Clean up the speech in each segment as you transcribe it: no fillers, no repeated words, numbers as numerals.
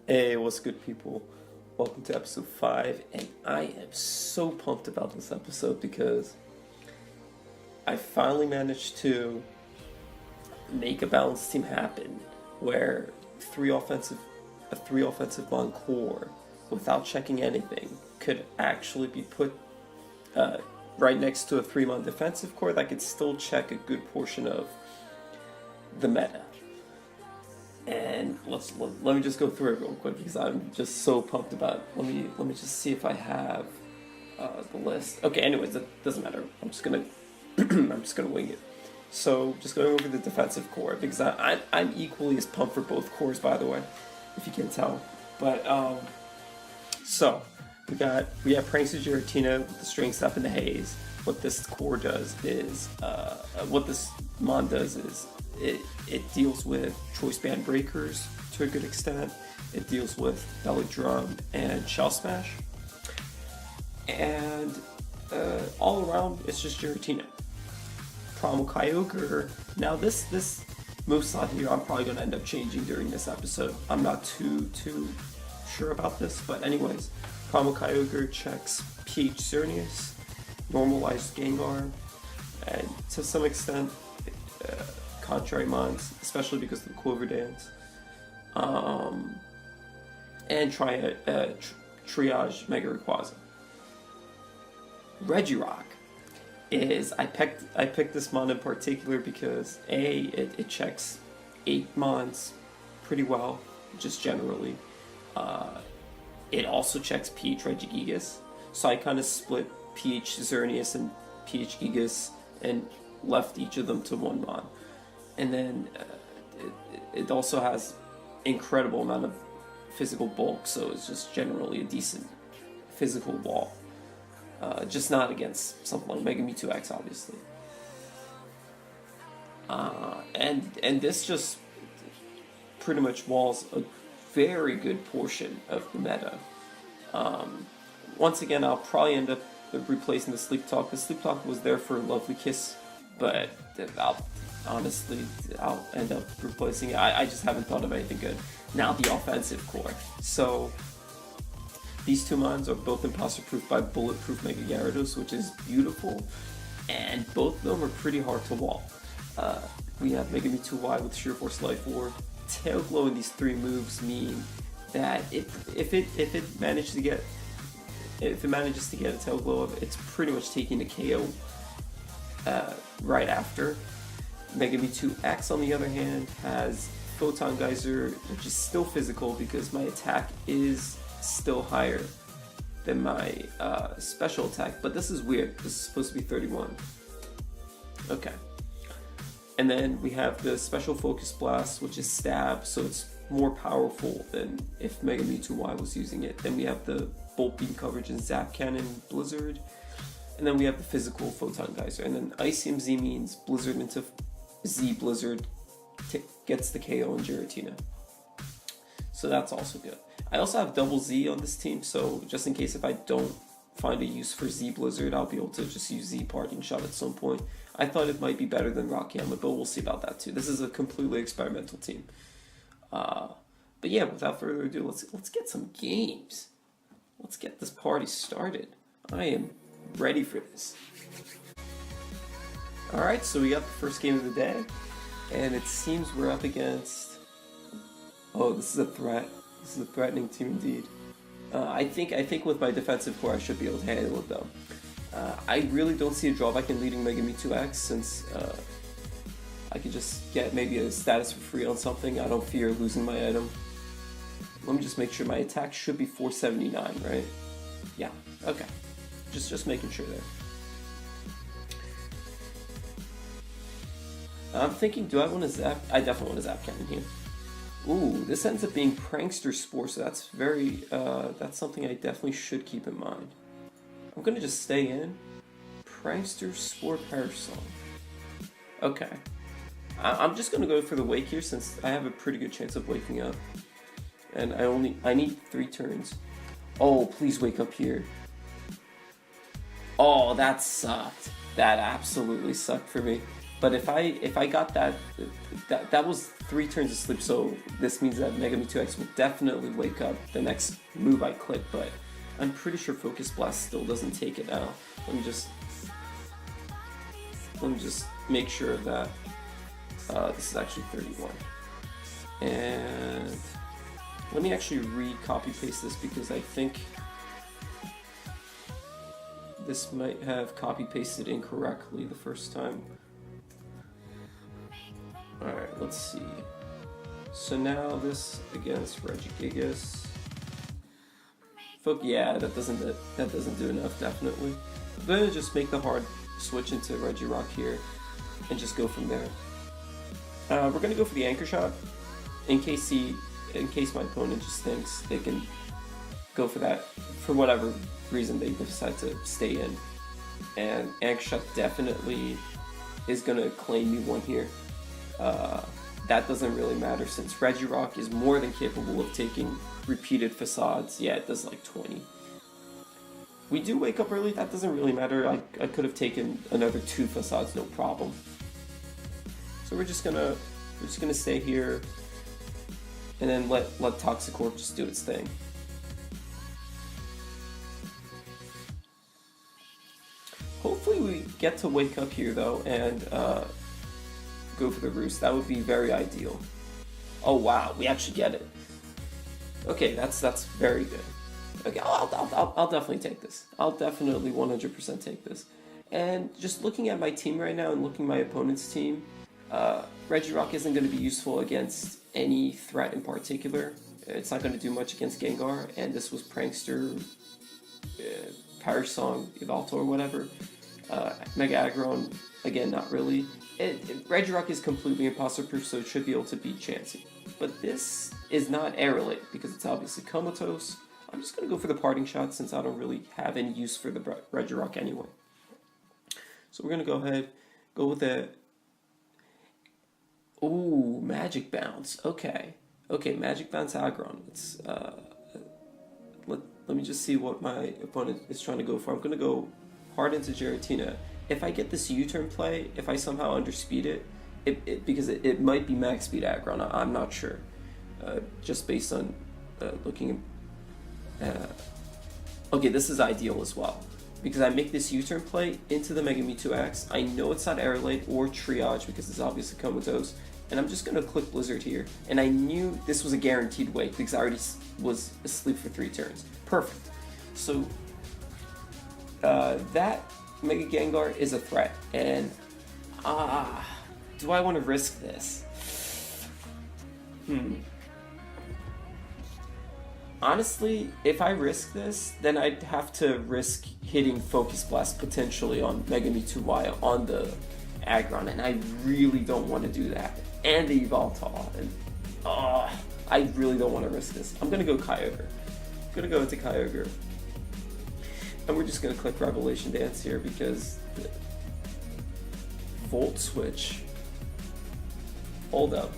Hey, what's good, people? Welcome to episode 5, and I am so pumped about this episode because I finally managed to make a balanced team happen where a three offensive line core, without checking anything, could actually be put right next to a 3-man defensive core that could still check a good portion of the meta. And let me just go through it real quick because I'm just so pumped about it. Let me just see if I have the list. Okay, anyways, that doesn't matter. I'm just gonna wing it. So just going over the defensive core because I'm equally as pumped for both cores, by the way, if you can tell. But so we have Prankster Giratina with the String Step and the Haze. What this core does is what this mon does is it deals with choice band breakers to a good extent. It deals with belly drum and shell smash, and all around it's just Giratina. Primal Kyogre. Now this moveset here I'm probably gonna end up changing during this episode. I'm not too sure about this, but anyways, Primal Kyogre checks PH Xerneas, normalized Gengar, and to some extent contrary mons, especially because of the Clover Dance, and triage Mega Rayquaza. Regirock is I picked this mon in particular because it checks 8 mons pretty well, just generally. It also checks PH Regigigas, so I kind of split PH Xerneas and PH Gigas and left each of them to one mon. And then it also has incredible amount of physical bulk, so it's just generally a decent physical wall. Just not against something like Mega Mewtwo X, obviously. And this just pretty much walls a very good portion of the meta. Once again, I'll probably end up replacing the Sleep Talk. The Sleep Talk was there for a Lovely Kiss, but I'll end up replacing it. I just haven't thought of anything good. Now the offensive core. So these two mons are both imposter proof by Bulletproof Mega Gyarados, which is beautiful, and both of them are pretty hard to wall. We have Mega Mewtwo Y with Sheer Force Life Orb. Tail Glow in these 3 moves mean that if it manages to get a Tail Glow, it's pretty much taking a KO right after. Mega Mewtwo X, on the other hand, has Photon Geyser, which is still physical because my attack is still higher than my special attack, but this is weird. This is supposed to be 31. Okay. And then we have the Special Focus Blast, which is Stab, so it's more powerful than if Mega Mewtwo Y was using it. Then we have the Bolt Beam coverage in Zap Cannon Blizzard. And then we have the physical Photon Geyser. And then Icium Z means Blizzard into Z Blizzard gets the KO in Giratina. So that's also good. I also have double Z on this team, so just in case if I don't find a use for Z Blizzard, I'll be able to just use Z Parting Shot at some point. I thought it might be better than Rocky Helmet, but we'll see about that too. This is a completely experimental team. But yeah, without further ado, let's get some games. Let's get this party started. I am ready for this. Alright, so we got the first game of the day, and it seems we're up against... Oh, this is a threat. This is a threatening team indeed. I think with my defensive core I should be able to handle it though. I really don't see a drawback in leading Mega Mewtwo X since I could just get maybe a status for free on something. I don't fear losing my item. Let me just make sure my attack should be 479, right? Yeah, okay. Just making sure there. I'm thinking, do I want to Zap? I definitely want to Zap Cannon here. Ooh, this ends up being Prankster Spore, so that's that's something I definitely should keep in mind. I'm gonna just stay in. Prankster Spore Parasol. Okay. I'm just gonna go for the wake here since I have a pretty good chance of waking up. And I need 3 turns. Oh, please wake up here. Oh, that sucked. That absolutely sucked for me. But if I got that was 3 turns of sleep, so this means that Mega Mewtwo X will definitely wake up the next move I click, but I'm pretty sure Focus Blast still doesn't take it now. Let me just make sure that this is actually 31. And let me actually re-copy paste this because I think this might have copy pasted incorrectly the first time. Alright, let's see. So now this against Regigigas. Yeah, that doesn't do enough, definitely. I'm gonna just make the hard switch into Regirock here and just go from there. We're gonna go for the Anchor Shot in case my opponent just thinks they can go for that for whatever reason they decide to stay in. And Anchor Shot definitely is gonna claim me one here. That doesn't really matter since Regirock is more than capable of taking repeated facades. Yeah, it does like 20. We do wake up early, that doesn't really matter. I could have taken another 2 facades, no problem. So we're just gonna stay here and then let Toxicorp just do its thing. Hopefully we get to wake up here though and go for the Roost. That would be very ideal. Oh wow, we actually get it. Okay, that's very good. Okay, I'll definitely take this. I'll definitely 100% take this. And just looking at my team right now and looking at my opponent's team, Regirock isn't going to be useful against any threat in particular. It's not going to do much against Gengar, and this was Prankster, Parish Song, Yveltal, or whatever. Mega Aggron, again, not really. Regirock is completely imposter proof, so it should be able to beat Chansey. But this is not Aerolite because it's obviously Comatose. I'm just going to go for the Parting Shot since I don't really have any use for the Regirock anyway. So we're going to go ahead, go with it. Ooh, Magic Bounce. Okay, Magic Bounce Aggron. Let's let me just see what my opponent is trying to go for. I'm going to go hard into Giratina. If I get this U-turn play, if I somehow underspeed it, because it might be max speed Aggron, I'm not sure. Just based on looking at... okay, this is ideal as well. Because I make this U-turn play into the Mega Mewtwo X. I know it's not Aerolite or Triage because it's obviously Comatose. And I'm just going to click Blizzard here. And I knew this was a guaranteed wake because I already was asleep for 3 turns. Perfect. So that Mega Gengar is a threat. And do I want to risk this? Honestly, if I risk this, then I'd have to risk hitting Focus Blast potentially on Mega Mewtwo Y on the Aggron, and I really don't want to do that. And the Yveltal, and I really don't want to risk this. I'm gonna go Kyogre. I'm gonna go into Kyogre, and we're just gonna click Revelation Dance here because the Volt Switch. Hold up.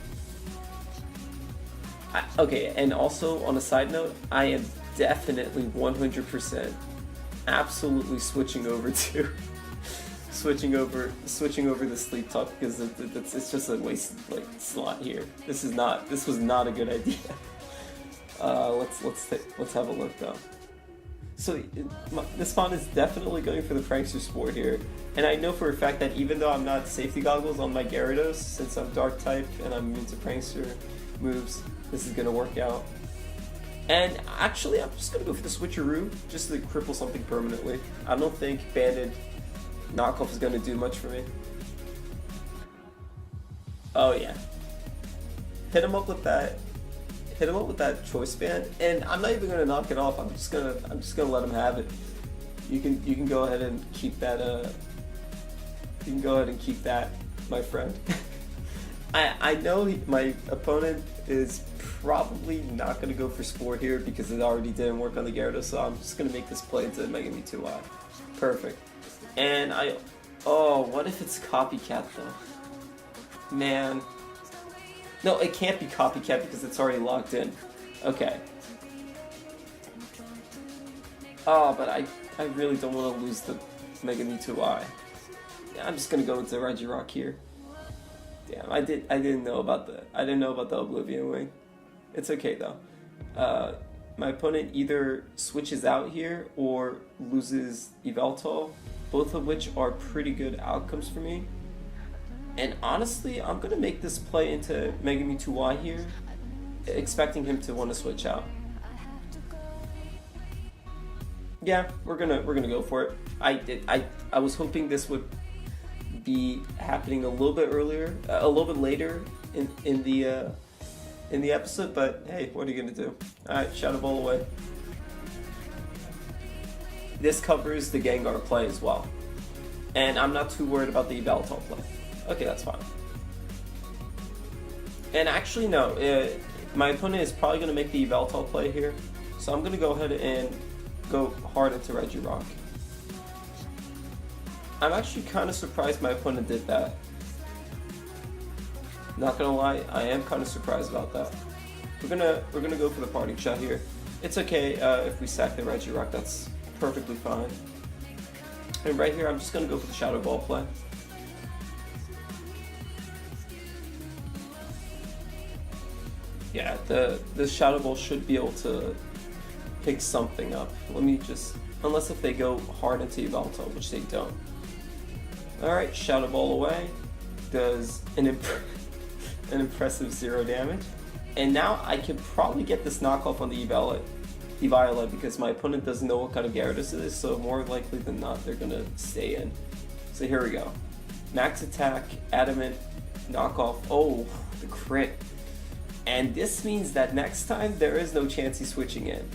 Okay, and also on a side note, I am definitely 100% absolutely switching over to switching over the Sleep Talk because it's just a wasted slot here. This was not a good idea. Let's have a look though. So this spawn is definitely going for the Prankster Sport here, and I know for a fact that even though I'm not safety goggles on my Gyarados, since I'm Dark type and I'm immune to Prankster moves, this is gonna work out. And actually, I'm just gonna go for the Switcheroo just to cripple something permanently. I don't think Banded Knockoff is gonna do much for me. Oh yeah, hit him up with that Choice Band, and I'm not even gonna knock it off. I'm just gonna let him have it. You can go ahead and keep that. You can go ahead and keep that, my friend. I know my opponent is probably not going to go for Sport here because it already didn't work on the Gyarados, so I'm just going to make this play into Mega Mewtwo Y. Perfect. And what if it's Copycat though? Man. No, it can't be Copycat because it's already locked in. Okay. But I really don't want to lose the Mega Mewtwo Y. Yeah, I'm just going to go into Regirock here. Damn, I didn't know about the Oblivion Wing. It's okay though. My opponent either switches out here or loses Yveltal, both of which are pretty good outcomes for me. And honestly, I'm gonna make this play into Mega Mewtwo Y here, expecting him to want to switch out. Yeah, we're gonna go for it. I was hoping this would be happening a little bit earlier, a little bit later in the episode, but hey, what are you gonna do? Alright, Shadow Ball away. This covers the Gengar play as well. And I'm not too worried about the Yveltal play. Okay, that's fine. And actually, no, my opponent is probably gonna make the Yveltal play here. So I'm gonna go ahead and go hard into Regirock. I'm actually kind of surprised my opponent did that. Not gonna lie, I am kind of surprised about that. We're gonna go for the parting shot here. It's okay if we sack the Regirock, that's perfectly fine. And right here, I'm just gonna go for the Shadow Ball play. Yeah, the Shadow Ball should be able to pick something up. Let me just, unless if they go hard into Yveltal, which they don't. Alright, Shadow Ball away. Does an impressive 0 damage. And now I can probably get this knockoff on the Eviolite because my opponent doesn't know what kind of Gyarados it is, so more likely than not they're gonna stay in. So here we go. Max attack, adamant, knockoff. Oh, the crit. And this means that next time there is no Chansey switching in.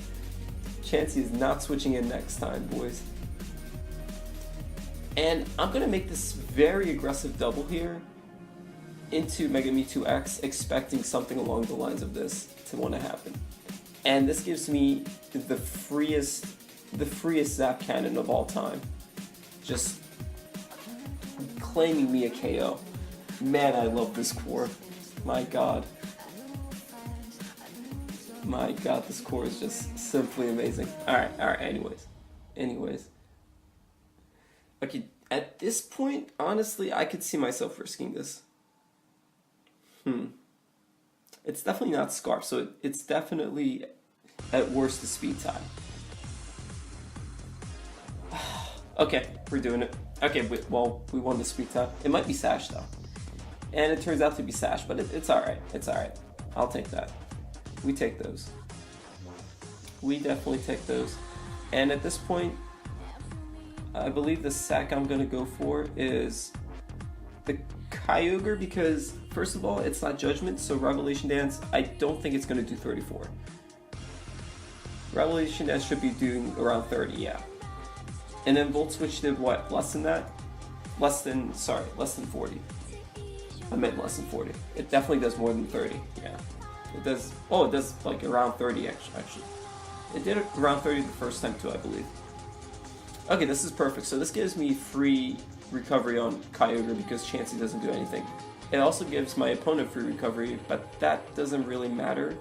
Chansey is not switching in next time, boys. And I'm gonna make this very aggressive double here into Mega Mewtwo X, expecting something along the lines of this to want to happen. And this gives me the freest Zap Cannon of all time. Just claiming me a KO. Man, I love this core. My god. My god, this core is just simply amazing. Alright, anyways. Okay, at this point, honestly, I could see myself risking this. It's definitely not Scarf, so it's definitely at worst a speed type. Okay, we're doing it. Okay, we won the speed type. It might be Sash though. And it turns out to be Sash, but it's alright. It's alright. I'll take that. We take those. We definitely take those. And at this point, I believe the sack I'm gonna go for is the Kyogre because, first of all, it's not Judgment, so Revelation Dance, I don't think it's going to do 34. Revelation Dance should be doing around 30, yeah. And then Volt Switch did what? Less than that? Less than 40. I meant less than 40. It definitely does more than 30, yeah. It does, it does like around 30 actually. It did around 30 the first time too, I believe. Okay, this is perfect. So this gives me free recovery on Kyogre because Chansey doesn't do anything. It also gives my opponent free recovery, but that doesn't really matter.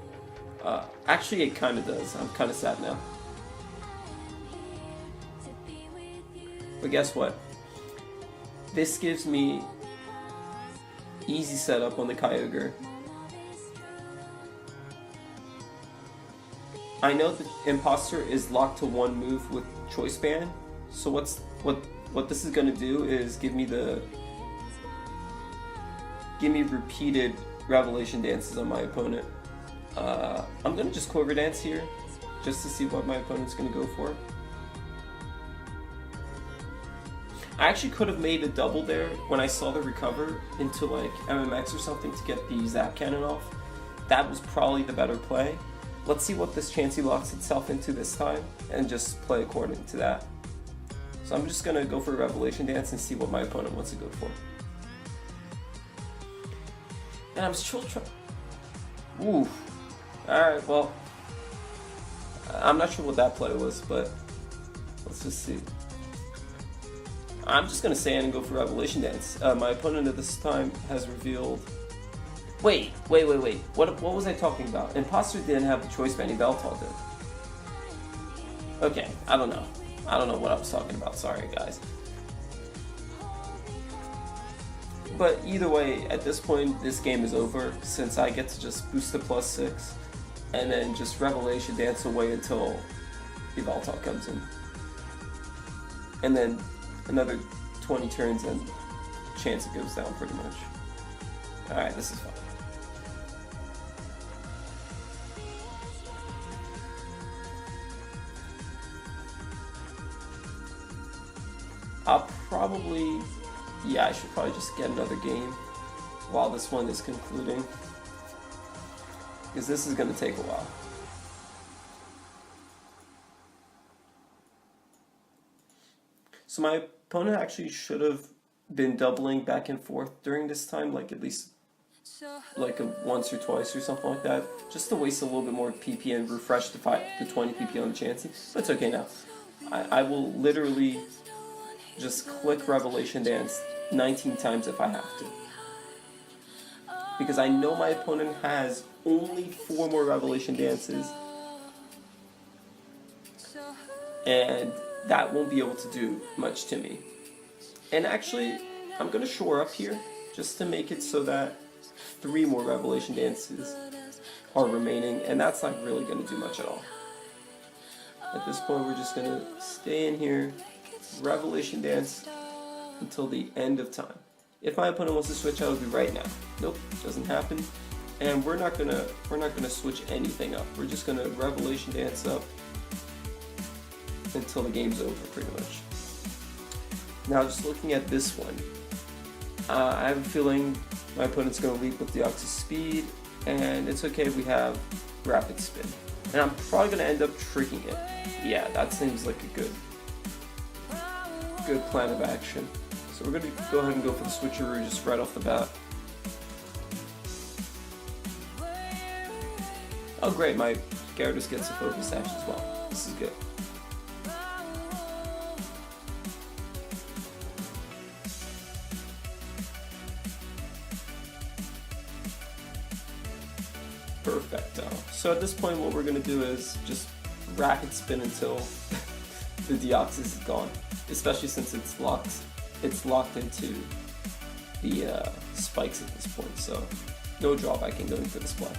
Actually, it kind of does. I'm kind of sad now. But guess what? This gives me easy setup on the Kyogre. I know the Imposter is locked to one move with Choice Band, so what this is gonna do is give me repeated Revelation Dances on my opponent. I'm gonna just Quiver Dance here, just to see what my opponent's gonna go for. I actually could have made a double there when I saw the recover into like MMX or something to get the Zap Cannon off. That was probably the better play. Let's see what this Chansey locks itself into this time and just play according to that. So I'm just gonna go for a Revelation Dance and see what my opponent wants to go for. And I'm still trying. Ooh. Alright, well. I'm not sure what that play was, but let's just see. I'm just gonna stand and go for Revelation Dance. My opponent at this time has revealed. Wait. What was I talking about? Imposter didn't have the Choice Band, Yveltal did. Okay, I don't know. I don't know what I was talking about. Sorry, guys. But either way, at this point, this game is over, since I get to just boost to +6, and then just Revelation Dance away until Yveltal comes in. And then another 20 turns and chance it goes down pretty much. Alright, this is fine. I'll probably, yeah, I should probably just get another game while this one is concluding, because this is going to take a while. So my opponent actually should have been doubling back and forth during this time, like at least like once or twice or something like that, just to waste a little bit more PP and refresh the 20 PP on the Chansey. But it's okay now. I will literally just click Revelation Dance 19 times if I have to, because I know my opponent has only 4 more Revelation Dances, and that won't be able to do much to me. And actually, I'm going to shore up here just to make it so that 3 more Revelation Dances are remaining, and that's not really going to do much at all. At this point, we're just going to stay in here, Revelation Dance until the end of time. If my opponent wants to switch out, it'll be right now. Nope, doesn't happen. And we're not gonna switch anything up. We're just gonna Revelation Dance up until the game's over, pretty much. Now, just looking at this one, I have a feeling my opponent's gonna leap with the Deoxys Speed, and it's okay if we have Rapid Spin. And I'm probably gonna end up tricking it. Yeah, that seems like a good plan of action. So we're going to go ahead and go for the switcheroo just right off the bat. Oh great, my Gyarados gets a focus action as well. This is good. Perfecto. So at this point, what we're going to do is just Rapid Spin until the Deoxys is gone, especially since it's locked into the spikes at this point, so no drawback in going for this play.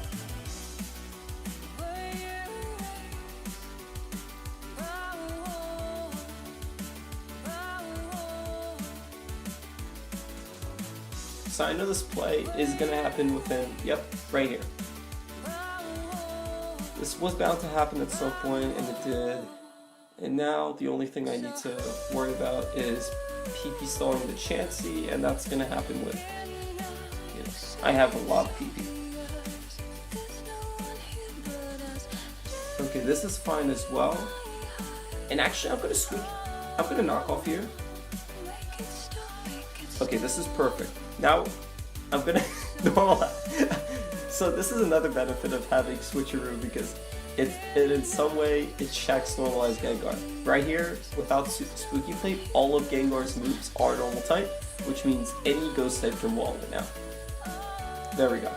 So I know this play is going to happen within, yep, right here. This was bound to happen at some point, and it did. And now the only thing I need to worry about is PP stalling the Chansey, and that's going to happen with, you know, I have a lot of PP. Okay, this is fine as well. And actually, I'm going to knock off here. Okay, this is perfect. Now, I'm going to normalize. So this is another benefit of having Switcheroo, because it in some way it checks normalized Gengar. Right here, without Spooky Plate, all of Gengar's moves are normal type, which means any ghost type can wall it now. There we go.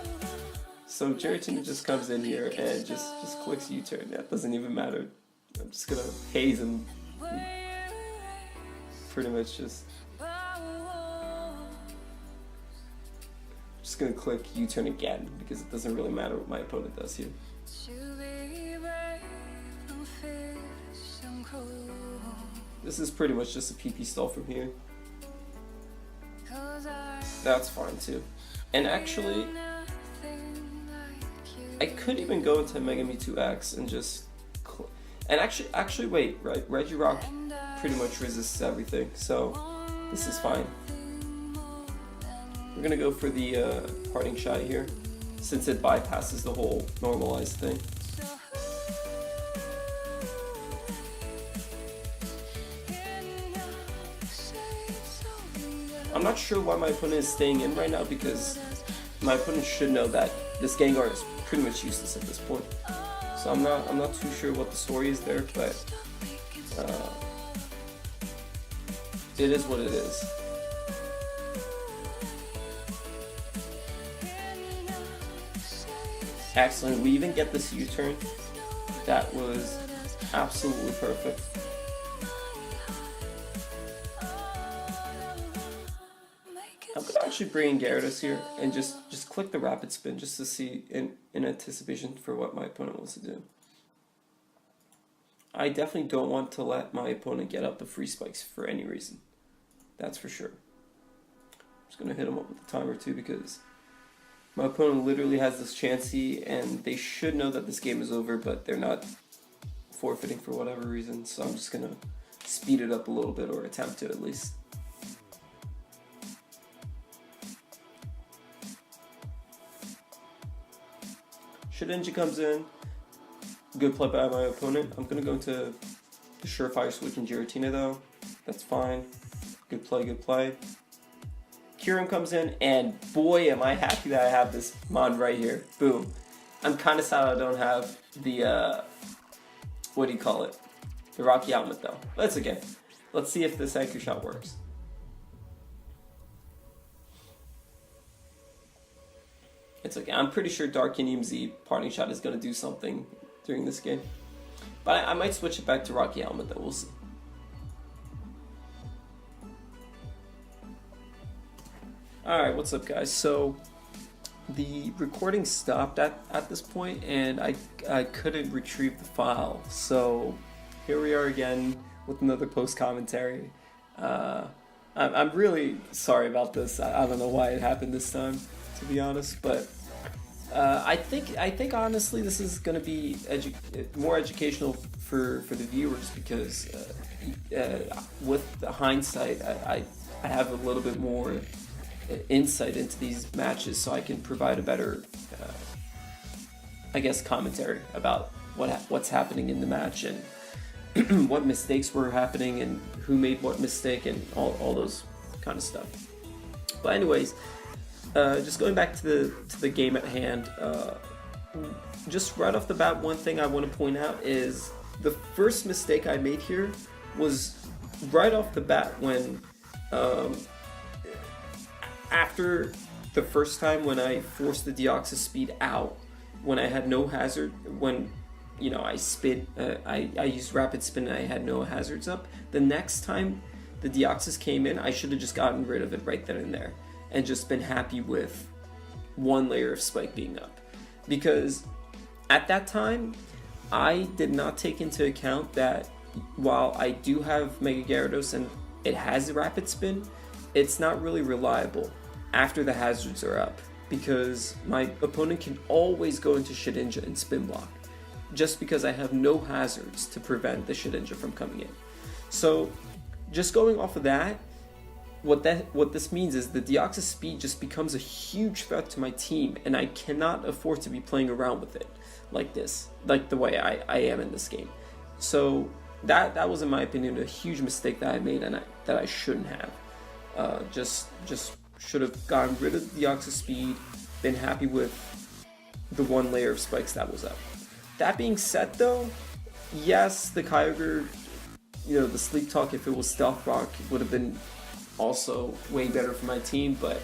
So Giratina just comes in here and just clicks U-turn. That doesn't even matter. I'm just gonna haze him. Pretty much just gonna click U-turn again, because it doesn't really matter what my opponent does here. This is pretty much just a PP stall from here. That's fine too. And actually, I could even go into Mega Mewtwo X and just and actually wait, right? Regirock pretty much resists everything, so this is fine. We're gonna go for the parting shot here, since it bypasses the whole normalized thing. I'm not sure why my opponent is staying in right now, because my opponent should know that this Gengar is pretty much useless at this point. So I'm not too sure what the story is there, but it is what it is. Excellent. We even get this U-turn. That was absolutely perfect. I'm gonna actually bring in Gyarados here and just click the Rapid Spin just to see in anticipation for what my opponent wants to do. I definitely don't want to let my opponent get up the free spikes for any reason. That's for sure. I'm just going to hit him up with the timer too because my opponent literally has this Chansey and they should know that this game is over, but they're not forfeiting for whatever reason. So I'm just going to speed it up a little bit, or attempt to at least. Shedinja comes in. Good play by my opponent. I'm going to go into the Surefire Switch in Giratina though. That's fine. Good play, good play. Kyurem comes in, and boy am I happy that I have this mod right here. Boom. I'm kind of sad I don't have the, what do you call it? The Rocky Helmet though. That's okay. Let's see if this Anchor Shot works. It's okay. I'm pretty sure Darkinium Z Parting Shot is going to do something during this game. But I might switch it back to Rocky Helmet though. We'll see. Alright, what's up guys? So the recording stopped at this point and I couldn't retrieve the file. So here we are again with another post commentary. I'm really sorry about this. I don't know why it happened this time, to be honest, but I think honestly this is going to be more educational for the viewers because with the hindsight I have a little bit more insight into these matches, so I can provide a better I guess commentary about what's happening in the match and what mistakes were happening and who made what mistake and all those kind of stuff. But anyways, just going back to the game at hand, just right off the bat, one thing I want to point out is the first mistake I made here was right off the bat when after the first time when I forced the Deoxys speed out, when I had no hazard, when I spin, I used Rapid Spin and I had no hazards up. The next time the Deoxys came in, I should have just gotten rid of it right then and there and just been happy with one layer of spike being up. Because at that time, I did not take into account that while I do have Mega Gyarados and it has a Rapid Spin, it's not really reliable after the hazards are up, because my opponent can always go into Shedinja and Spin Block, just because I have no hazards to prevent the Shedinja from coming in. So just going off of that, what this means is the Deoxys speed just becomes a huge threat to my team, and I cannot afford to be playing around with it like this, like the way I am in this game. So that was, in my opinion, a huge mistake that I made and that I shouldn't have. Just should have gotten rid of the Deoxys speed, been happy with the one layer of spikes that was up. That being said though, yes, the Kyogre, the Sleep Talk, if it was Stealth Rock, would have been also way better for my team, but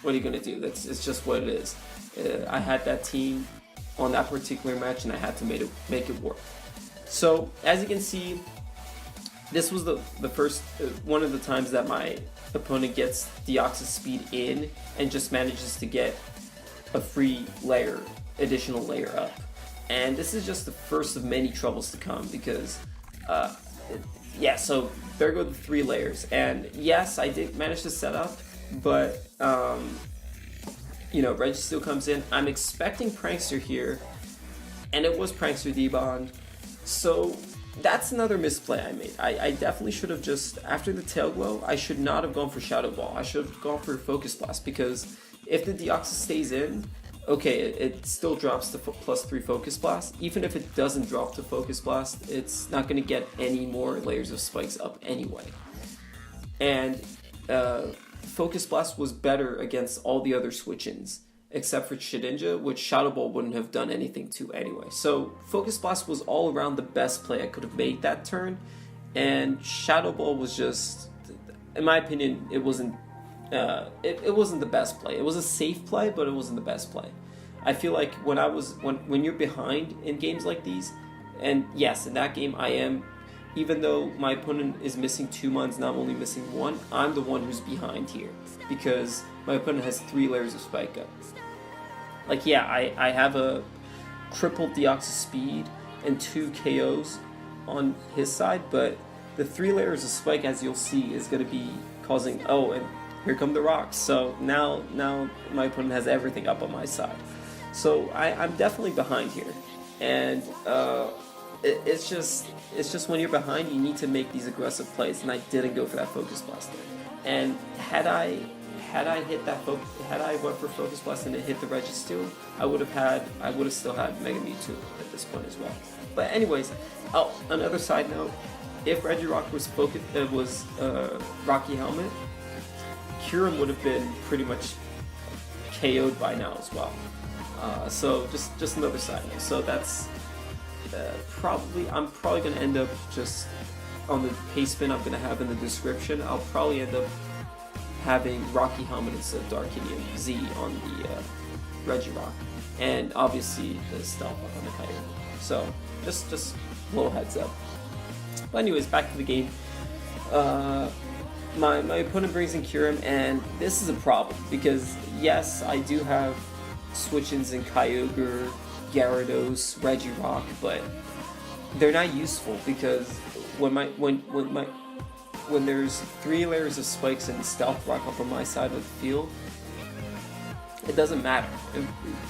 what are you going to do? It's just what it is. I had that team on that particular match and I had to make it work. So as you can see, this was the first one of the times that my opponent gets Deoxys speed in and just manages to get a free layer, additional layer up. And this is just the first of many troubles to come because yeah, so there go the 3 layers. And yes, I did manage to set up, but Registeel comes in. I'm expecting Prankster here, and it was Prankster D-Bond. So that's another misplay I made. I definitely should have just, after the Tail Glow, I should not have gone for Shadow Ball. I should have gone for Focus Blast, because if the Deoxys stays in, okay, it still drops to +3 Focus Blast. Even if it doesn't drop to Focus Blast, it's not going to get any more layers of spikes up anyway. And Focus Blast was better against all the other switch-ins, except for Shedinja, which Shadow Ball wouldn't have done anything to anyway. So Focus Blast was all around the best play I could have made that turn, and Shadow Ball was just, in my opinion, it wasn't the best play. It was a safe play, but it wasn't the best play. I feel like when you're behind in games like these, and yes, in that game I am even though my opponent is missing 2 mons, not only missing 1, I'm the one who's behind here because my opponent has 3 layers of spike up. Like, yeah, I have a crippled Deoxys speed and 2 KOs on his side, but the 3 layers of spike, as you'll see, is going to be causing, oh, and here come the rocks. So now my opponent has everything up on my side. So I'm definitely behind here, and it's just when you're behind, you need to make these aggressive plays, and I didn't go for that Focus Blast there. And had I went for Focus Blast and it hit the Registeel, I would have still had Mega Mewtwo at this point as well. But anyways, oh, another side note: if Regirock was Rocky Helmet, Kyurem would have been pretty much KO'd by now as well. So just another side note. So that's I'm probably gonna end up just on the paste spin I'm gonna have in the description. I'll probably end up having Rocky Helmet instead of Darkinium Z on the Regirock, and obviously the Stealth on the Kyurem. So just a little heads up. But anyways, back to the game. My opponent brings in Kyurem, and this is a problem because yes, I do have switch-ins in Kyogre, Gyarados, Regirock, but they're not useful because when there's 3 layers of spikes and Stealth Rock up on my side of the field, it doesn't matter.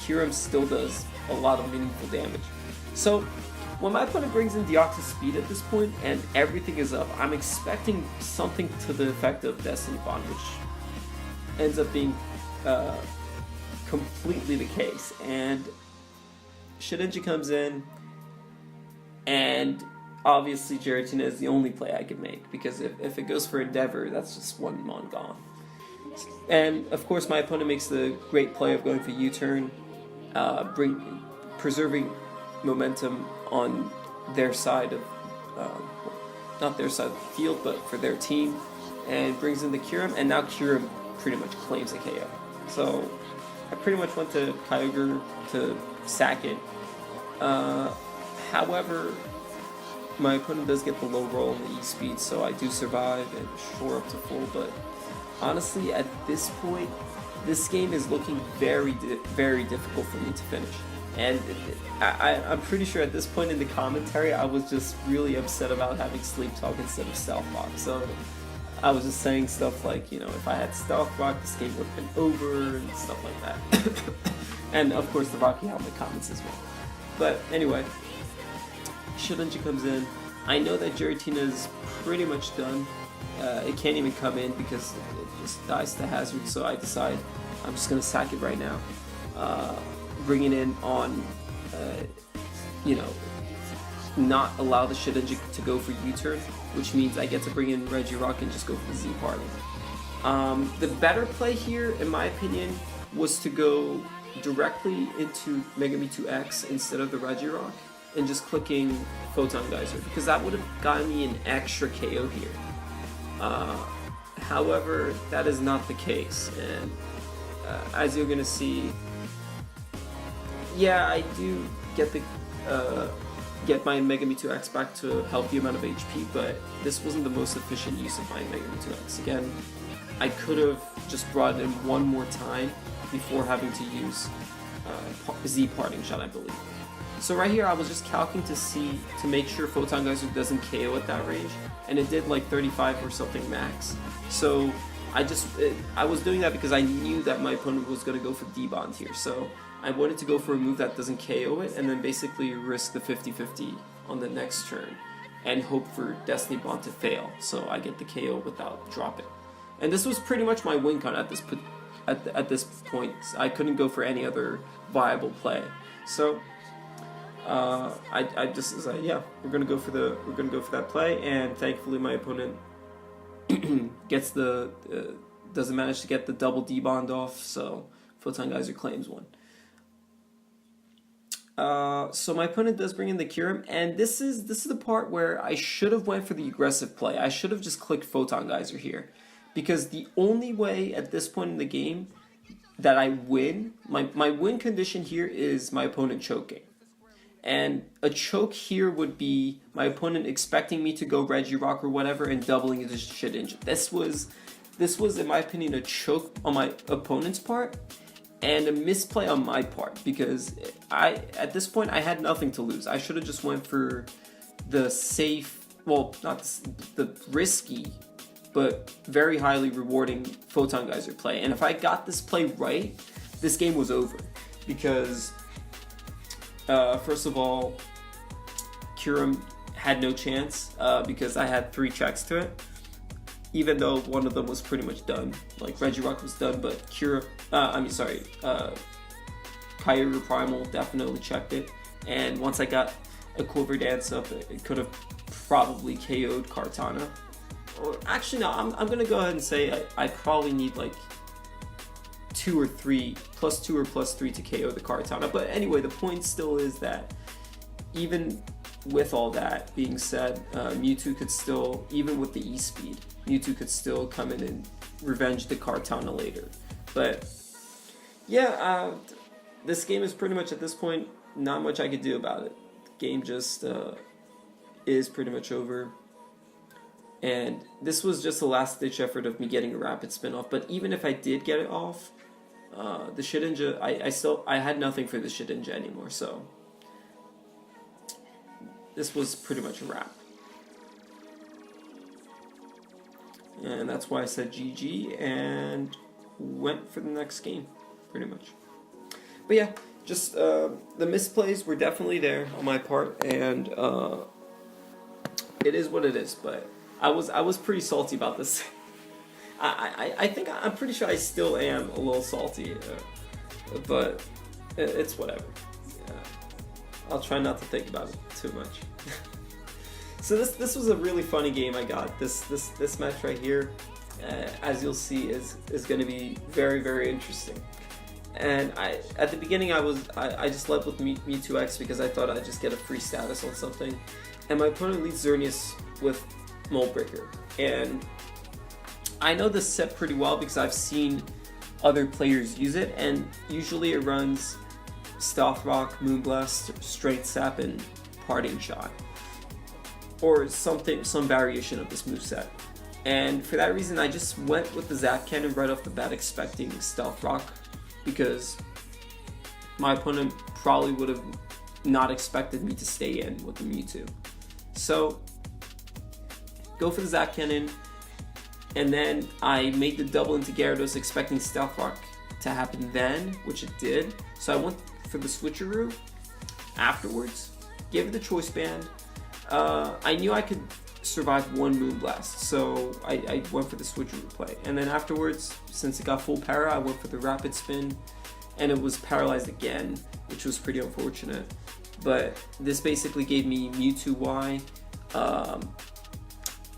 Kyurem still does a lot of meaningful damage. So when my opponent brings in Deoxys Speed at this point and everything is up, I'm expecting something to the effect of Destiny Bond, which ends up being completely the case. And Shedinja comes in, and obviously Giratina is the only play I can make, because if it goes for Endeavor, that's just 1 mon gone. And of course my opponent makes the great play of going for U-turn, preserving momentum on their side of, not their side of the field, but for their team, and brings in the Kyurem, and now Kyurem pretty much claims a KO. So I pretty much went to Kyogre to sack it. However, my opponent does get the low roll and the E-speed, so I do survive and shore up to full, but honestly, at this point, this game is looking very difficult for me to finish. And I'm pretty sure at this point in the commentary, I was just really upset about having Sleep Talk instead of Stealth Rock. So I was just saying stuff like, you know, if I had Stealth Rock, this game would have been over and stuff like that. And of course the Rocky Helmet comments as well. But anyway, Shedinja comes in. I know that Giratina is pretty much done. It can't even come in because it just dies to hazard, so I decide I'm just going to sack it right now. Bringing in on, you know, not allow the Shedinja to go for U-turn, which means I get to bring in Regirock and just go for the Z-parting. The better play here, in my opinion, was to go directly into Mega Mewtwo X instead of the Regirock and just clicking Photon Geyser, because that would have gotten me an extra KO here. However, that is not the case, and as you're gonna see, yeah, I do get my Mega Mewtwo X back to a healthy amount of HP, but this wasn't the most efficient use of my Mega Mewtwo X. Again, I could have just brought it in one more time before having to use Z parting shot, I believe. So right here, I was just calculating to make sure Photon Geyser doesn't KO at that range, and it did like 35 or something max. So I was doing that because I knew that my opponent was going to go for D-Bond here. So I wanted to go for a move that doesn't KO it, and then basically risk the 50-50 on the next turn, and hope for Destiny Bond to fail, so I get the KO without dropping. And this was pretty much my win con at this point. I couldn't go for any other viable play. So I just was like, yeah, we're gonna go for that play, and thankfully my opponent gets doesn't manage to get the double D-Bond off, so Photon Geyser claims one. So my opponent does bring in the Kyurem, and this is the part where I should have went for the aggressive play. I should have just clicked Photon Geyser here, because the only way at this point in the game that I win, my win condition here is my opponent choking. And a choke here would be my opponent expecting me to go Regirock or whatever and doubling the Shedinja. This was, in my opinion, a choke on my opponent's part and a misplay on my part, because at this point I had nothing to lose. I should have just went for the safe, well, not the risky, but very highly rewarding Photon Geyser play. And if I got this play right, this game was over, because first of all, Kyurem had no chance because I had 3 checks to it, even though one of them was pretty much done. Like, Regirock was done, but Kyogre Primal definitely checked it. And once I got a Quiver Dance up, it could have probably KO'd Kartana. Or actually, no, I'm going to go ahead and say I probably need like 2 or 3, +2 or +3 to KO the Kartana. But anyway, the point still is that even with all that being said, Mewtwo could still, even with the E-Speed, Mewtwo could still come in and revenge the Kartana later. But yeah, this game is pretty much, at this point, not much I could do about it. The game just is pretty much over. And this was just a last-ditch effort of me getting a rapid spin off. But even if I did get it off, the Shedinja, I had nothing for the Shedinja anymore, so this was pretty much a wrap. And that's why I said GG and went for the next game, pretty much. But yeah, just the misplays were definitely there on my part, and it is what it is. But I was pretty salty about this. I think I'm pretty sure I still am a little salty, but it's whatever. I'll try not to think about it too much. So this was a really funny game I got. This match right here, as you'll see, is going to be very, very interesting. And at the beginning I just led with Mewtwo X because I thought I'd just get a free status on something, and my opponent leads Xerneas with Mold Breaker. And I know this set pretty well because I've seen other players use it, and usually it runs Stealth Rock, Moonblast, Strength Sap, and Parting Shot, or some variation of this moveset. And for that reason, I just went with the Zap Cannon right off the bat, expecting Stealth Rock, because my opponent probably would have not expected me to stay in with the Mewtwo. So, go for the Zap Cannon, and then I made the double into Gyarados expecting Stealth Rock to happen then, which it did. So I went for the switcheroo afterwards, gave it the Choice Band. I knew I could survive one Moonblast, so I went for the switcheroo play. And then afterwards, since it got full para, I went for the Rapid Spin, and it was paralyzed again, which was pretty unfortunate. But this basically gave me Mewtwo Y,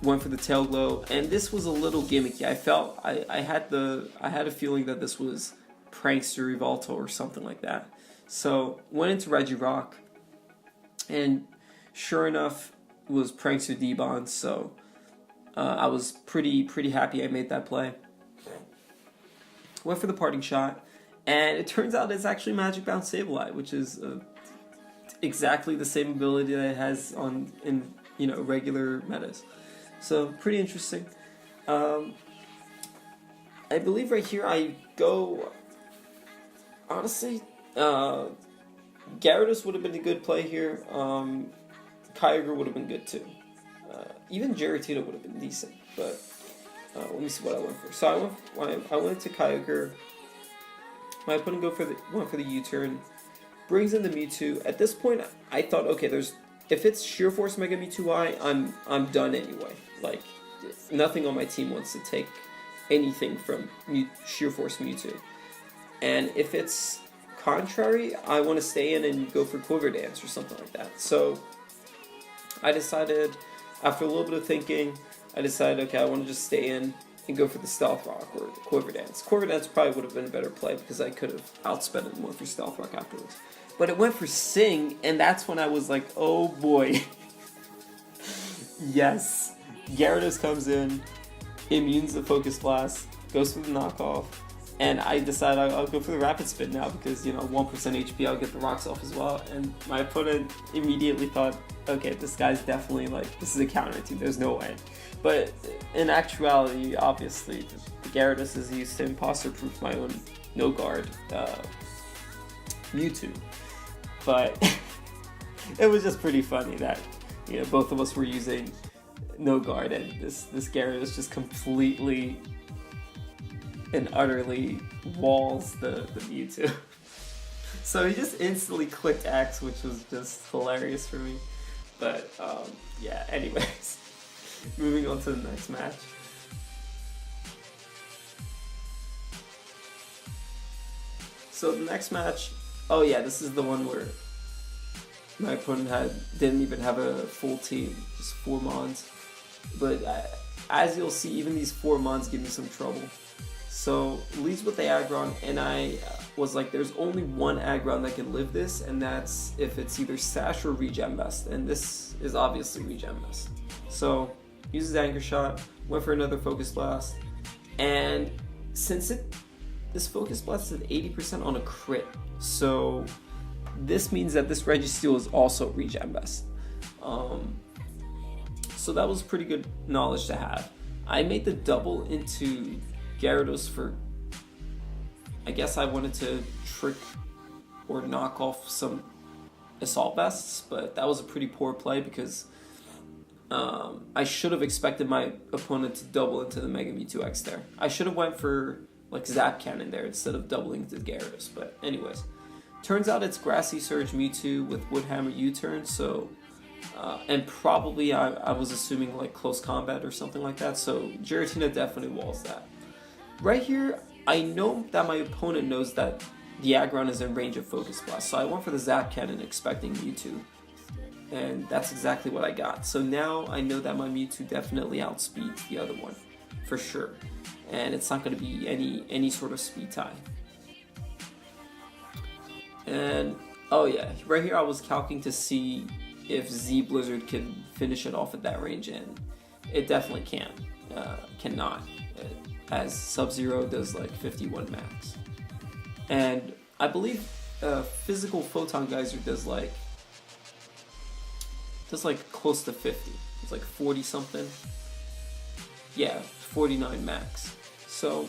went for the Tail Glow, and this was a little gimmicky. I felt I had a feeling that this was Prankster Revolto or something like that. So went into Regirock, and sure enough, it was Prankster D-Bond. So I was pretty happy I made that play. Went for the Parting Shot, and it turns out it's actually Magic Bounce Sableye, which is exactly the same ability that it has in regular metas. So pretty interesting. I believe right here I go. Honestly, Gyarados would have been a good play here. Kyogre would have been good too. Even Giratina would have been decent. But let me see what I went for. So I went to Kyogre. My opponent went for the U-turn. Brings in the Mewtwo. At this point, I thought, okay, if it's Sheer Force Mega Mewtwo Y, I'm done anyway. Like, nothing on my team wants to take anything from Sheer Force Mewtwo. And if it's contrary, I want to stay in and go for Quiver Dance or something like that. So I decided, after a little bit of thinking, okay, I want to just stay in and go for the Stealth Rock or the Quiver Dance. Quiver Dance probably would have been a better play because I could have outspent it and went for Stealth Rock afterwards. But it went for Sing, and that's when I was like, oh boy. Yes. Gyarados comes in, immunes the Focus Blast, goes for the knockoff, And I decided I'll go for the Rapid Spin now because, 1% HP, I'll get the rocks off as well. And my opponent immediately thought, okay, this guy's definitely this is a counter team, there's no way. But in actuality, obviously, the Gyarados is used to imposter proof my own no guard Mewtwo. But it was just pretty funny that, both of us were using no guard and this Gyarados just completely and utterly walls the Mewtwo. So he just instantly clicked X, which was just hilarious for me. But yeah, anyways, moving on to the next match. So the next match, oh yeah, this is the one where my opponent didn't even have a full team, just 4 mons. But as you'll see, even these 4 mons give me some trouble. So leads with the Aggron, and I was like, there's only one Aggron that can live this, and that's if it's either Sash or Regen Best, and this is obviously Regen Best. So uses Anchor Shot, went for another Focus Blast, and since this Focus Blast is at 80% on a crit, so this means that this Registeel is also Regen Best. So that was pretty good knowledge to have. I made the double into Gyarados for, I guess I wanted to trick or knock off some Assault Vests, but that was a pretty poor play because I should have expected my opponent to double into the Mega Mewtwo X there. I should have went for Zap Cannon there instead of doubling into Gyarados, but anyways. Turns out it's Grassy Surge Mewtwo with Wood Hammer U-turn, so and probably I was assuming close combat or something like that, so Giratina definitely walls that. Right here, I know that my opponent knows that the Aggron is in range of Focus Blast, so I went for the Zap Cannon expecting Mewtwo, and that's exactly what I got. So now I know that my Mewtwo definitely outspeeds the other one, for sure, and it's not going to be any sort of speed tie. And oh yeah, right here I was calculating to see if Z Blizzard can finish it off at that range, and it definitely cannot, as Sub-Zero does 51 max. And I believe Physical Photon Geyser does close to 50. It's 40 something. Yeah, 49 max. So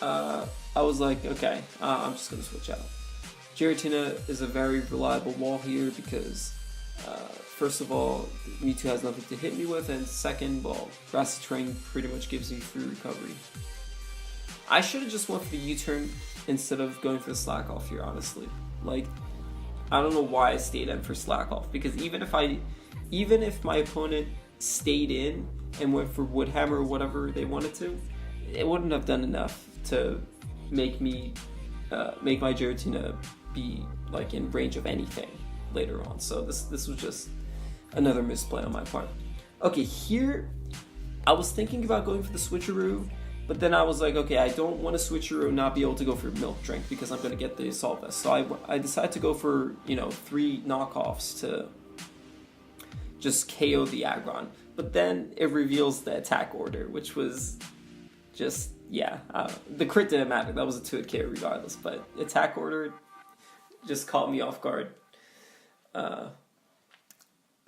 I was like, okay, I'm just gonna switch out. Giratina is a very reliable wall here because, first of all, Mewtwo has nothing to hit me with, and second, well, Grassy Terrain pretty much gives me free recovery. I should have just went for the U-turn instead of going for the Slack Off here, honestly. I don't know why I stayed in for Slack Off, because even if my opponent stayed in and went for Wood Hammer or whatever they wanted to, it wouldn't have done enough to make my Giratina be in range of anything later on. So this was just another misplay on my part. Okay, here I was thinking about going for the switcheroo, but then I was like, okay, I don't want to switcheroo and not be able to go for Milk Drink because I'm going to get the Assault Vest. So I decided to go for 3 knockoffs to just KO the Aggron. But then it reveals the attack order, which was just, yeah, the crit didn't matter. That was a 2-hit KO regardless, but attack order just caught me off guard.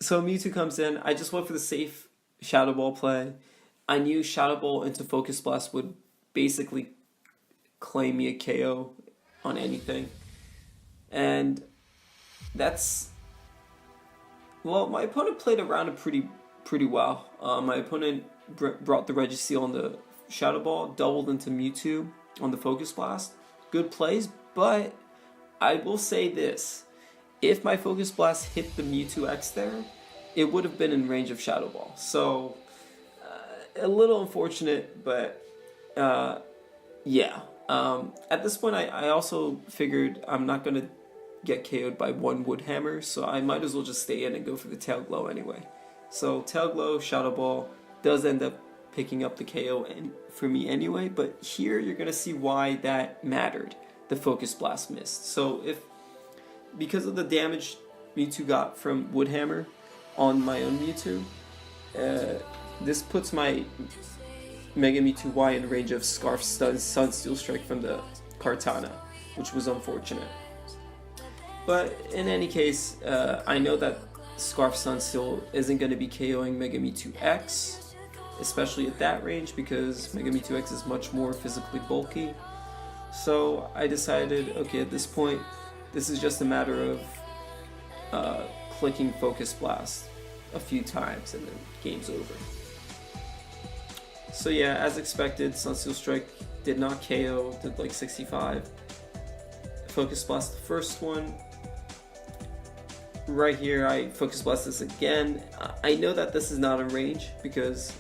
So Mewtwo comes in. I just went for the safe Shadow Ball play. I knew Shadow Ball into Focus Blast would basically claim me a KO on anything. And that's... Well, my opponent played around it pretty well. My opponent brought the Registeel on the Shadow Ball, doubled into Mewtwo on the Focus Blast. Good plays, but I will say this. If my Focus Blast hit the Mewtwo X there, it would have been in range of Shadow Ball. So, a little unfortunate, but yeah. At this point, I also figured I'm not going to get KO'd by one Wood Hammer, so I might as well just stay in and go for the Tail Glow anyway. So Tail Glow, Shadow Ball does end up picking up the KO for me anyway, but here you're going to see why that mattered. The Focus Blast missed. So because of the damage Mewtwo got from Wood Hammer on my own Mewtwo, this puts my Mega Mewtwo Y in range of Scarf Stun Steel Strike from the Kartana, which was unfortunate. But in any case, I know that Scarf Stun Steel isn't going to be KOing Mega Mewtwo X, especially at that range, because Mega Mewtwo X is much more physically bulky. So I decided, okay, at this point, this is just a matter of clicking Focus Blast a few times and then game's over. So yeah, as expected, Sunsteel Strike did not KO, did like 65. Focus Blast the first one. Right here, I Focus Blast this again. I know that this is not in range because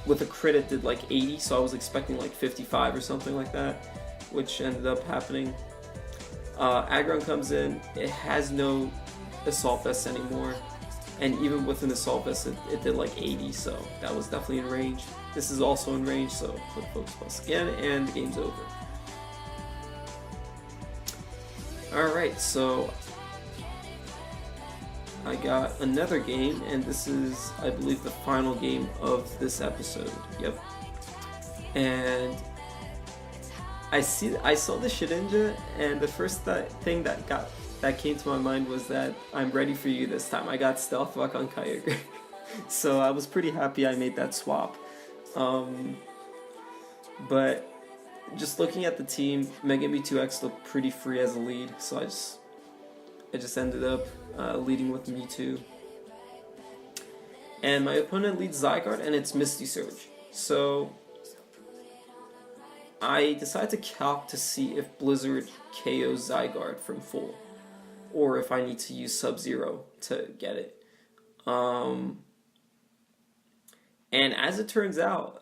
with a crit it did like 80, so I was expecting like 55 or something like that, which ended up happening. Aggron comes in, it has no Assault Vest anymore, and even with an Assault Vest it did like 80, so that was definitely in range. This is also in range, so click Focus Blast again, and the game's over. Alright, so I got another game, and this is, I believe, the final game of this episode. Yep. And I saw the Shedinja, and the first thing that came to my mind was that I'm ready for you this time. I got Stealth Rock on Kyogre. So I was pretty happy I made that swap. But just looking at the team, Mega Mewtwo X looked pretty free as a lead, so I just ended up leading with Mewtwo. And my opponent leads Zygarde, and it's Misty Surge. So I decided to calc to see if Blizzard KOs Zygarde from full, or if I need to use Sub-Zero to get it. And as it turns out,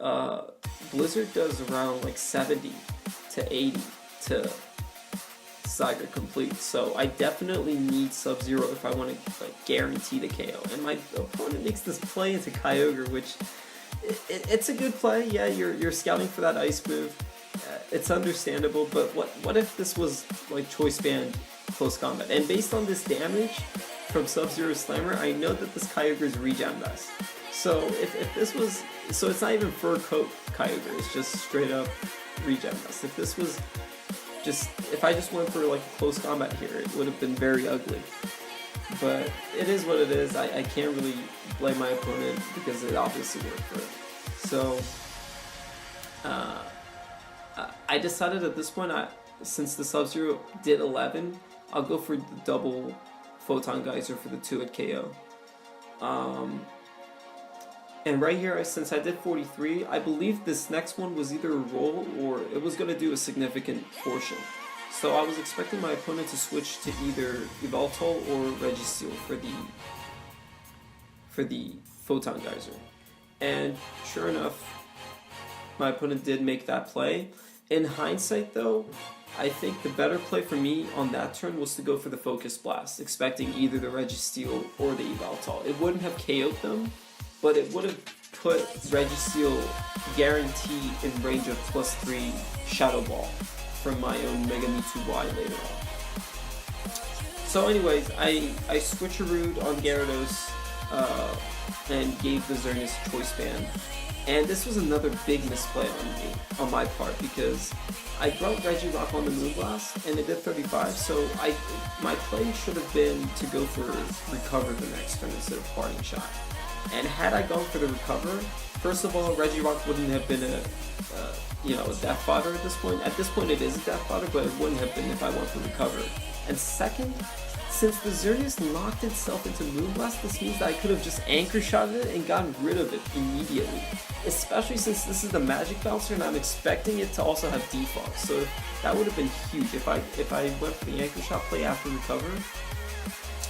Blizzard does around like 70 to 80 to Zygarde complete, so I definitely need Sub-Zero if I want to like guarantee the KO. And my opponent makes this play into Kyogre, which it's a good play. Yeah, you're scouting for that ice move. It's understandable, but what if this was like Choice Band close combat? And based on this damage from Sub-Zero Slammer, I know that this Kyogre is regen best. So if this was, so it's not even fur coat Kyogre, it's just straight up regen best. If this was if I just went for like a close combat here, it would have been very ugly. But it is what it is. I can't really blame my opponent because it obviously worked for it. So I decided at this point, since the Sub-Zero did 11, I'll go for the double Photon Geyser for the 2-hit KO. And right here, since I did 43, I believe this next one was either a roll or it was going to do a significant portion. So I was expecting my opponent to switch to either Yveltal or Registeel for the Photon Geyser. And sure enough, my opponent did make that play. In hindsight though, I think the better play for me on that turn was to go for the Focus Blast, expecting either the Registeel or the Yveltal. It wouldn't have KO'd them, but it would have put Registeel guaranteed in range of +3 Shadow Ball from my own Mega Mewtwo Y later on. So anyways, I switcherooed on Gyarados and gave the Xerneas Choice Band. And this was another big misplay on my part, because I brought Regirock on the Moonblast and it did 35, so my play should have been to go for Recover the next turn instead of Parting Shot. And had I gone for the Recover, first of all, Regirock wouldn't have been a death fodder at this point. At this point it is a death fodder, but it wouldn't have been if I went for Recover. And second, since the Xerneas locked itself into Moonblast, this means that I could have just Anchor Shotted it and gotten rid of it immediately. Especially since this is the Magic Bouncer and I'm expecting it to also have Defog. So that would have been huge. If I went for the Anchor Shot play after Recover,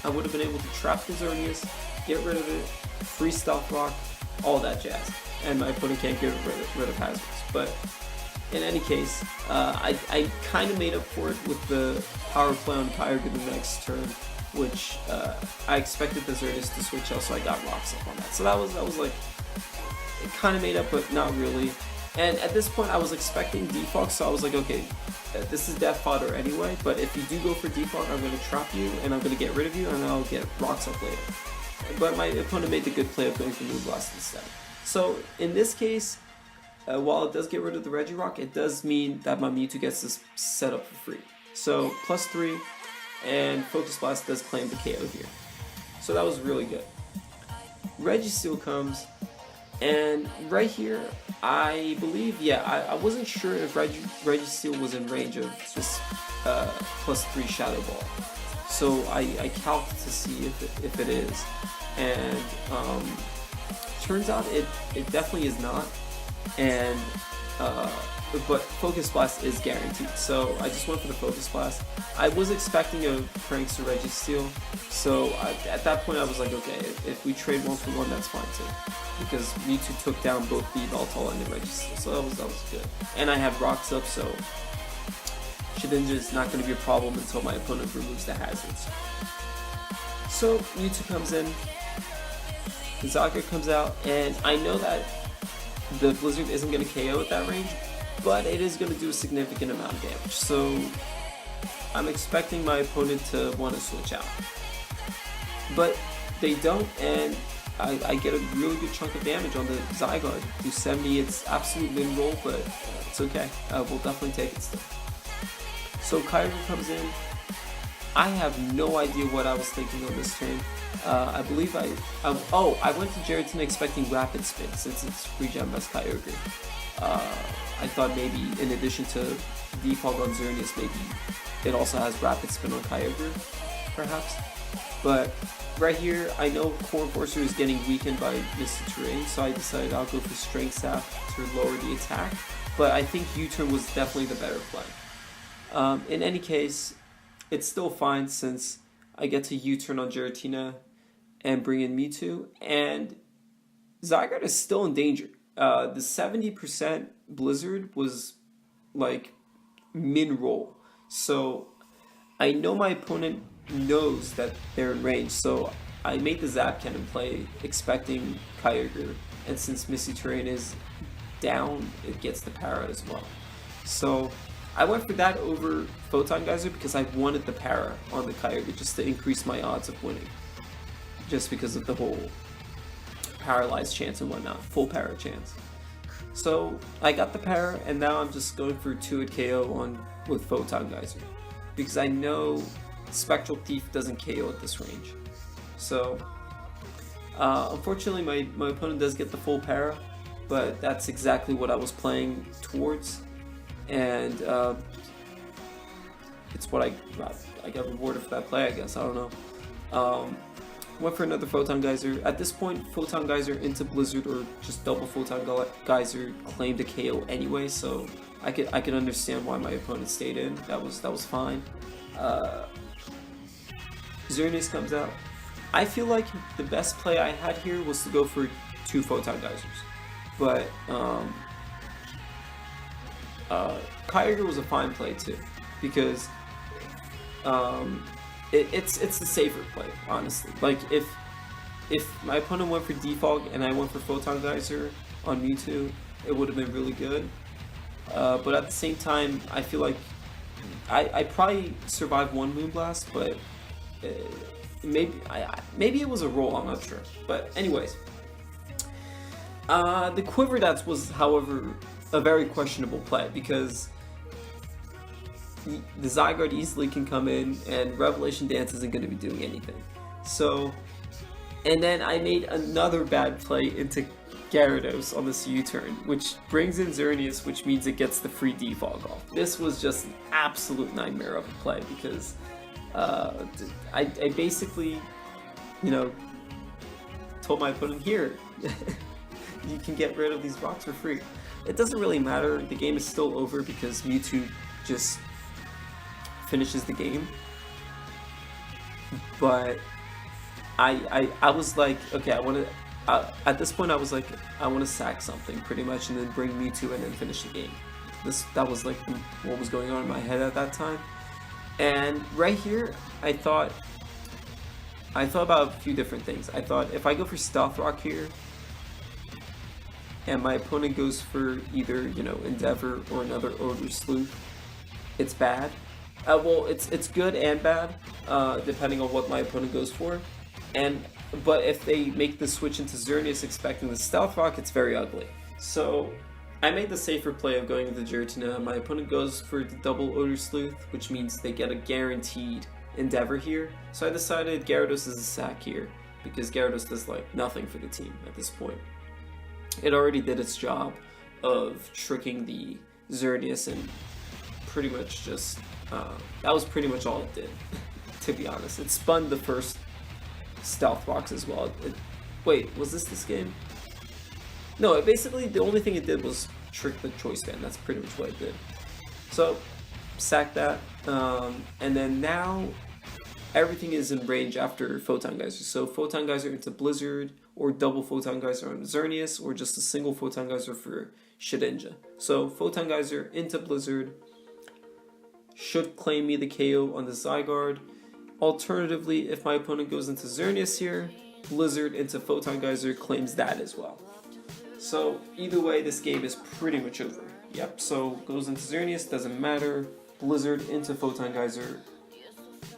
I would have been able to trap the Xerneas, get rid of it, free Stealth Rock, all that jazz. And my opponent can't get rid of hazards. But in any case, I kind of made up for it with the power play on Kyogre the next turn, which I expected the Xerneas to switch out, so I got rocks up on that. So that was like, it kind of made up, but not really. And at this point, I was expecting Defog, so I was like, okay, this is death fodder anyway, but if you do go for Defog, I'm going to trap you, and I'm going to get rid of you, and I'll get rocks up later. But my opponent made the good play of going for Moonblast instead. So in this case, while it does get rid of the Regirock, it does mean that my Mewtwo gets this set up for free. So +3, and Focus Blast does claim the KO here. So that was really good. Registeel comes, and right here, I believe, I wasn't sure if Registeel was in range of this +3 Shadow Ball. So I calced to see if it is, and turns out it definitely is not, and but Focus Blast is guaranteed, so I just went for the Focus Blast. I was expecting a Prankster Registeel, so at that point I was like, okay, if we trade 1-for-1, that's fine too, because Mewtwo took down both the Yveltal and the Registeel, so that was good. And I have Rocks up, so Shedinja is not going to be a problem until my opponent removes the hazards. So Mewtwo comes in, the Zygarde comes out, and I know that the Blizzard isn't going to KO at that range, but it is going to do a significant amount of damage. So I'm expecting my opponent to want to switch out. But they don't, and I get a really good chunk of damage on the Zygarde. Do 70, it's absolute min-roll, but it's okay. We'll definitely take it still. So Kyogre comes in. I have no idea what I was thinking on this turn. I believe I went to Giratina expecting Rapid Spin since it's Regen Best Kyogre. I thought maybe in addition to Defog on Xerneas, maybe it also has Rapid Spin on Kyogre, perhaps. But right here, I know Cornforcer is getting weakened by Misty Terrain, so I decided I'll go for Strength Sap to lower the attack. But I think U-turn was definitely the better play. In any case, it's still fine since I get to U-turn on Giratina and bring in Mewtwo, and Zygarde is still in danger. The 70% Blizzard was like min-roll, so I know my opponent knows that they're in range, so I made the Zap Cannon play expecting Kyogre, and since Misty Terrain is down, it gets the Para as well. So I went for that over Photon Geyser because I wanted the Para on the Kyogre just to increase my odds of winning, just because of the whole paralyzed chance and whatnot, full Para chance. So I got the Para, and now I'm just going for 2-hit KO with Photon Geyser, because I know Spectral Thief doesn't KO at this range. So unfortunately my opponent does get the full Para, but that's exactly what I was playing towards, and it's what I got rewarded for that play, I guess. I don't know. Went for another Photon Geyser. At this point, Photon Geyser into Blizzard or just double Photon Geyser claimed a KO anyway, so I could understand why my opponent stayed in. That was fine. Xerneas comes out. I feel like the best play I had here was to go for 2 Photon Geysers, but Kyogre was a fine play too, because it's the safer play, honestly. Like if my opponent went for Defog and I went for Photon Geyser on Mewtwo, it would have been really good. But at the same time, I feel like I probably survived one Moonblast, but maybe it was a roll, I'm not sure. But anyways, the Quiver Dance was, however, a very questionable play, because the Zygarde easily can come in and Revelation Dance isn't going to be doing anything. So, and then I made another bad play into Gyarados on this U-turn, which brings in Xerneas, which means it gets the free defog off. This was just an absolute nightmare of a play, because I basically, told my opponent, here, you can get rid of these rocks for free. It doesn't really matter, the game is still over because Mewtwo just finishes the game. But I was like, okay, at this point I was like, I want to sack something pretty much and then bring Mewtwo and then finish the game. That was like what was going on in my head at that time. And right here, I thought about a few different things. I thought if I go for Stealth Rock here, and my opponent goes for either, Endeavor or another Odor Sleuth, it's bad. Well, it's good and bad, depending on what my opponent goes for. But if they make the switch into Xerneas expecting the Stealth Rock, it's very ugly. So I made the safer play of going with the Giratina. My opponent goes for the double Odor Sleuth, which means they get a guaranteed Endeavor here. So I decided Gyarados is a sack here, because Gyarados does like nothing for the team at this point. It already did its job of tricking the Xerneas and pretty much just, that was pretty much all it did, to be honest. It spun the first Stealth Box as well. Wait, was this game? No, it basically, the only thing it did was trick the Choice Band. That's pretty much what it did. So, sack that. And then now, everything is in range after Photon Geyser. So, Photon Geyser into Blizzard, or double Photon Geyser on Xerneas, or just a single Photon Geyser for Shedinja. So, Photon Geyser into Blizzard should claim me the KO on the Zygarde. Alternatively, if my opponent goes into Xerneas here, Blizzard into Photon Geyser claims that as well. So either way, this game is pretty much over. Yep, so goes into Xerneas, doesn't matter. Blizzard into Photon Geyser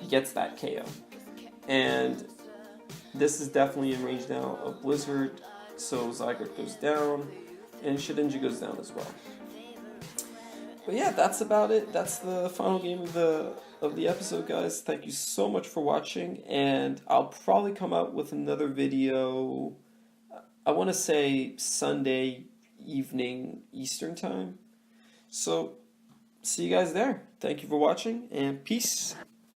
gets that KO. And this is definitely in range now of Blizzard, so Zygarde goes down, and Shedinja goes down as well. But yeah, that's about it. That's the final game of the episode, guys. Thank you so much for watching, and I'll probably come out with another video, I want to say Sunday evening Eastern time. So, see you guys there. Thank you for watching, and peace.